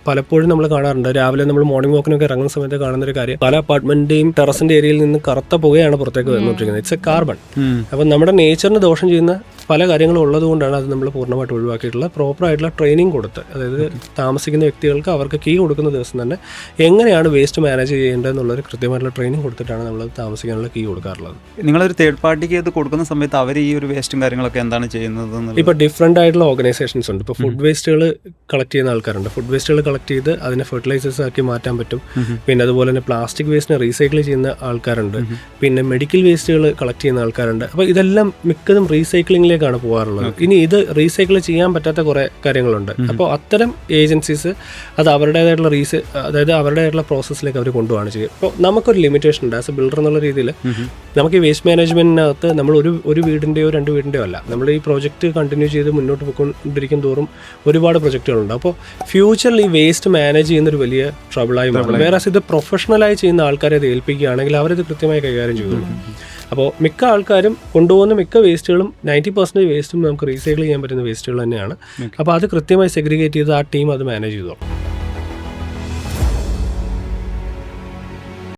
പലപ്പോഴും നമ്മൾ കാണാറുണ്ട്, രാവിലെ നമ്മൾ മോർണിംഗ് വാക്കിനൊക്കെ ഇറങ്ങുന്ന സമയത്ത് കാണുന്ന ഒരു കാര്യം, പല അപ്പാർട്ട്മെന്റിന്റെയും ടെറസിന്റെ ഏരിയയിൽ നിന്ന് കറുത്ത പുകയാണ് പുറത്തേക്ക് വന്നുകൊണ്ടിരിക്കുന്നത്. It's A carbon. അപ്പം നമ്മുടെ നേച്ചറിന് ദോഷം ചെയ്യുന്ന പല കാര്യങ്ങളും ഉള്ളതുകൊണ്ടാണ് അത് നമ്മൾ പൂർണ്ണമായിട്ട് ഒഴിവാക്കിയിട്ടുള്ള പ്രോപ്പറായിട്ടുള്ള ട്രെയിനിങ് കൊടുത്ത്, അതായത് താമസിക്കുന്ന വ്യക്തികൾക്ക് അവർക്ക് കീ കൊടുക്കുന്ന ദിവസം തന്നെ എങ്ങനെയാണ് വേസ്റ്റ് മാനേജ് ചെയ്യേണ്ടതെന്നുള്ളൊരു കൃത്യമായിട്ടുള്ള ട്രെയിനിങ് കൊടുത്തിട്ടാണ് നമ്മൾ താമസിക്കാനുള്ള കീ കൊടുക്കാറുള്ളത്. നിങ്ങളൊരു തേർഡ് പാർട്ടിക്ക് ഇത് കൊടുക്കുന്ന സമയത്ത് അവർ ഈ ഒരു വേസ്റ്റും കാര്യങ്ങളൊക്കെ എന്താണ് ചെയ്യുന്നത്? ഇപ്പോൾ ഡിഫറെൻ്റ് ആയിട്ടുള്ള ഓർഗനൈസേഷൻസ് ഉണ്ട്. ഇപ്പോൾ ഫുഡ് വേസ്റ്റുകൾ കളക്ട് ചെയ്യുന്ന ആൾക്കാരുണ്ട്. ഫുഡ് വേസ്റ്റുകൾ കളക്ട് ചെയ്ത് അതിനെ ഫെർട്ടിലൈസേഴ്സ് ആക്കി മാറ്റാൻ പറ്റും. പിന്നെ അതുപോലെ തന്നെ പ്ലാസ്റ്റിക് വേസ്റ്റിനെ റീസൈക്കിൾ ചെയ്യുന്ന ആൾക്കാരുണ്ട്. പിന്നെ മെഡിക്കൽ വേസ്റ്റുകൾ കളക്ട് ചെയ്യുന്ന ആൾക്കാരുണ്ട്. അപ്പോൾ ഇതെല്ലാം മിക്കതും റീസൈക്ലിങ്ങിലേക്കാണ് പോകാറുള്ളത്. ഇനി ഇത് റീസൈക്കിൾ ചെയ്യാൻ പറ്റാത്ത കുറേ കാര്യങ്ങളുണ്ട്. അപ്പോൾ അത്തരം ഏജൻസീസ് അത് അവരുടേതായിട്ടുള്ള അതായത് അവരുടേതായിട്ടുള്ള പ്രോസസ്സിലേക്ക് അവർ കൊണ്ടുപോവാണ് ചെയ്യുക. അപ്പോൾ നമുക്കൊരു ലിമിറ്റേഷൻ ഉണ്ട് ആസ് എ ബിൽഡർ എന്നുള്ള രീതിയിൽ. നമുക്ക് ഈ വേസ്റ്റ് മാനേജ്മെന്റിനകത്ത് നമ്മൾ ഒരു വീടിൻ്റെയോ 2 വീടിൻ്റെയോ അല്ല, നമ്മൾ ഈ പ്രോജക്റ്റ് കണ്ടിന്യൂ ചെയ്ത് മുന്നോട്ട് പോയിക്കൊണ്ടിരിക്കും തോറും ഒരുപാട് പ്രൊജക്റ്റുകളുണ്ട്. അപ്പോൾ ഫ്യൂച്ചറിൽ ഈ വേസ്റ്റ് മാനേജ് ചെയ്യുന്നൊരു വലിയ ട്രബിളായി മാറും. വേറെ ഇത് പ്രൊഫഷണലായി ചെയ്യുന്ന ആൾക്കാരെ ഇത് ഏൽപ്പിക്കുകയാണെങ്കിൽ അവരത് കൃത്യമായി കൈകാര്യം ചെയ്തോളും. അപ്പോൾ മിക്ക ആൾക്കാരും കൊണ്ടുപോകുന്ന മിക്ക വേസ്റ്റുകളും 90% വേസ്റ്റും നമുക്ക് റീസൈക്കിൾ ചെയ്യാൻ പറ്റുന്ന വേസ്റ്റുകൾ തന്നെയാണ്. അപ്പോൾ അത് കൃത്യമായി സെഗ്രിഗേറ്റ് ചെയ്ത് ആ ടീം അത് മാനേജ് ചെയ്തോളും.